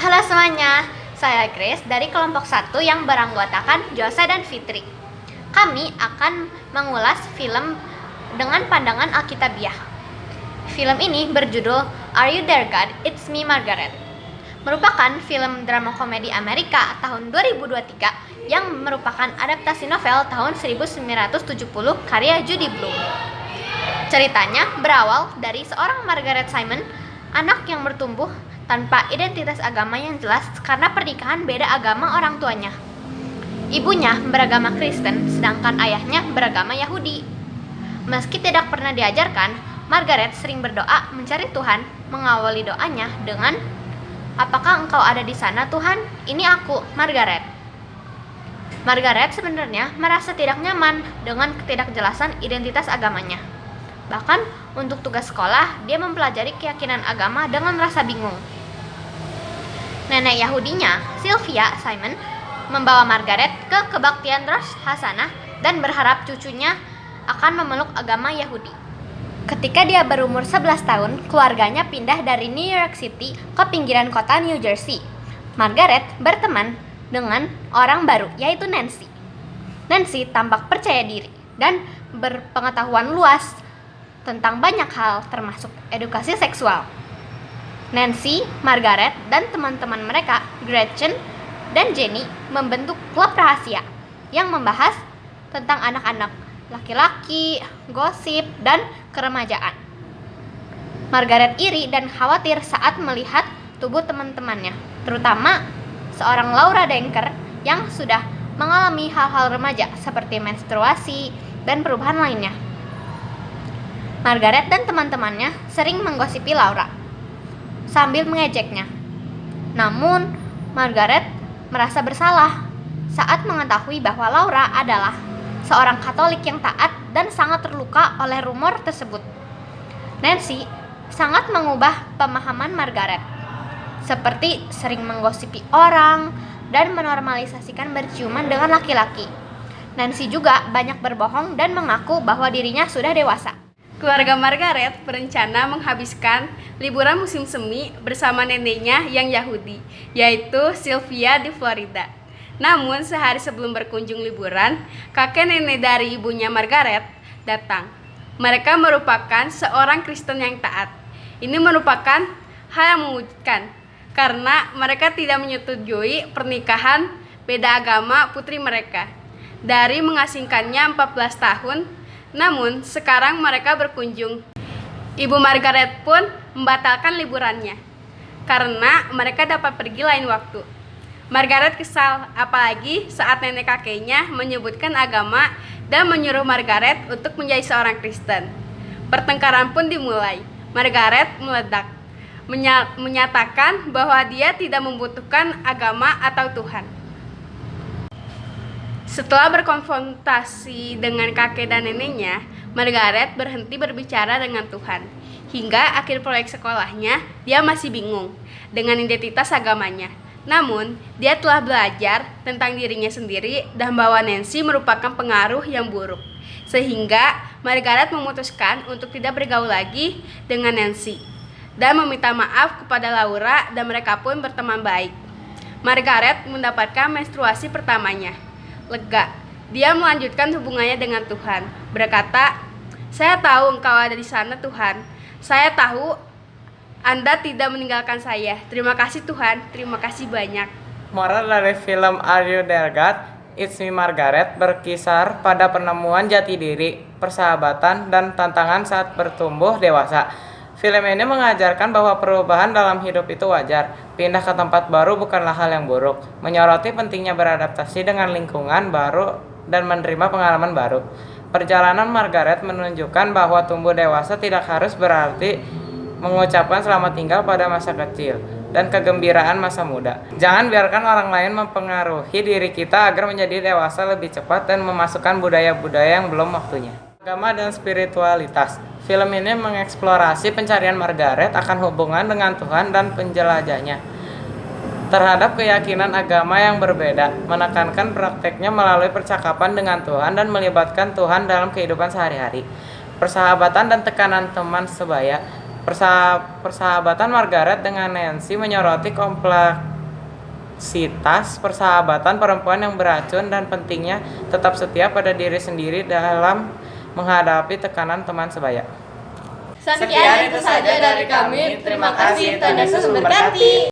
Halo semuanya, saya Grace dari kelompok 1 yang beranggotakan Josa dan Fitri. Kami akan mengulas film dengan pandangan Alkitabiah. Film ini berjudul Are You There God? It's Me Margaret. Merupakan film drama komedi Amerika tahun 2023 yang merupakan adaptasi novel tahun 1970 karya Judy Blume. Ceritanya berawal dari seorang Margaret Simon, anak yang bertumbuh tanpa identitas agama yang jelas karena pernikahan beda agama orang tuanya. Ibunya beragama Kristen, sedangkan ayahnya beragama Yahudi. Meski tidak pernah diajarkan, Margaret sering berdoa mencari Tuhan, mengawali doanya dengan, "Apakah engkau ada di sana, Tuhan? Ini aku, Margaret." Margaret sebenarnya merasa tidak nyaman dengan ketidakjelasan identitas agamanya. Bahkan untuk tugas sekolah, dia mempelajari keyakinan agama dengan merasa bingung. Nenek Yahudinya, Sylvia Simon, membawa Margaret ke kebaktian Rosh Hashanah dan berharap cucunya akan memeluk agama Yahudi. Ketika dia berumur 11 tahun, keluarganya pindah dari New York City ke pinggiran kota New Jersey. Margaret berteman dengan orang baru, yaitu Nancy. Nancy tampak percaya diri dan berpengetahuan luas tentang banyak hal, termasuk edukasi seksual. Nancy, Margaret, dan teman-teman mereka, Gretchen dan Jenny, membentuk klub rahasia yang membahas tentang anak-anak, laki-laki, gosip, dan keremajaan. Margaret iri dan khawatir saat melihat tubuh teman-temannya, terutama seorang Laura Denker yang sudah mengalami hal-hal remaja seperti menstruasi dan perubahan lainnya. Margaret dan teman-temannya sering menggosipi Laura sambil mengejeknya. Namun, Margaret merasa bersalah saat mengetahui bahwa Laura adalah seorang Katolik yang taat dan sangat terluka oleh rumor tersebut. Nancy sangat mengubah pemahaman Margaret, seperti sering menggosipi orang dan menormalisasikan berciuman dengan laki-laki. Nancy juga banyak berbohong dan mengaku bahwa dirinya sudah dewasa. Keluarga Margaret berencana menghabiskan liburan musim semi bersama neneknya yang Yahudi, yaitu Sylvia di Florida. Namun sehari sebelum berkunjung liburan, kakek nenek dari ibunya Margaret datang. Mereka merupakan seorang Kristen yang taat. Ini merupakan hal yang mengejutkan karena mereka tidak menyetujui pernikahan beda agama putri mereka. Dari mengasingkannya 14 tahun, namun, sekarang mereka berkunjung. Ibu Margaret pun membatalkan liburannya karena mereka dapat pergi lain waktu. Margaret kesal, apalagi saat nenek kakeknya menyebutkan agama dan menyuruh Margaret untuk menjadi seorang Kristen. Pertengkaran pun dimulai. Margaret meledak, menyatakan bahwa dia tidak membutuhkan agama atau Tuhan. Setelah berkonfrontasi dengan kakek dan neneknya, Margaret berhenti berbicara dengan Tuhan. Hingga akhir proyek sekolahnya, dia masih bingung dengan identitas agamanya. Namun, dia telah belajar tentang dirinya sendiri dan bahwa Nancy merupakan pengaruh yang buruk. Sehingga Margaret memutuskan untuk tidak bergaul lagi dengan Nancy dan meminta maaf kepada Laura, dan mereka pun berteman baik. Margaret mendapatkan menstruasi pertamanya. Lega, dia melanjutkan hubungannya dengan Tuhan, berkata, "Saya tahu Engkau ada di sana, Tuhan. Saya tahu Anda tidak meninggalkan saya. Terima kasih Tuhan, terima kasih banyak." Moral dari film Are You There God? It's Me Margaret berkisar pada penemuan jati diri, persahabatan, dan tantangan saat bertumbuh dewasa. Film ini mengajarkan bahwa perubahan dalam hidup itu wajar. Pindah ke tempat baru bukanlah hal yang buruk. Menyoroti pentingnya beradaptasi dengan lingkungan baru dan menerima pengalaman baru. Perjalanan Margaret menunjukkan bahwa tumbuh dewasa tidak harus berarti mengucapkan selamat tinggal pada masa kecil dan kegembiraan masa muda. Jangan biarkan orang lain mempengaruhi diri kita agar menjadi dewasa lebih cepat dan memasukkan budaya-budaya yang belum waktunya. Agama dan spiritualitas. Film ini mengeksplorasi pencarian Margaret akan hubungan dengan Tuhan dan penjelajahnya terhadap keyakinan agama yang berbeda, menekankan prakteknya melalui percakapan dengan Tuhan dan melibatkan Tuhan dalam kehidupan sehari-hari. Persahabatan dan tekanan teman sebaya. Persahabatan Margaret dengan Nancy menyoroti kompleksitas persahabatan perempuan yang beracun dan pentingnya tetap setia pada diri sendiri dalam menghadapi tekanan teman sebaya. Sekian itu saja dari kami. Terima kasih. Tuhan Yesus memberkati.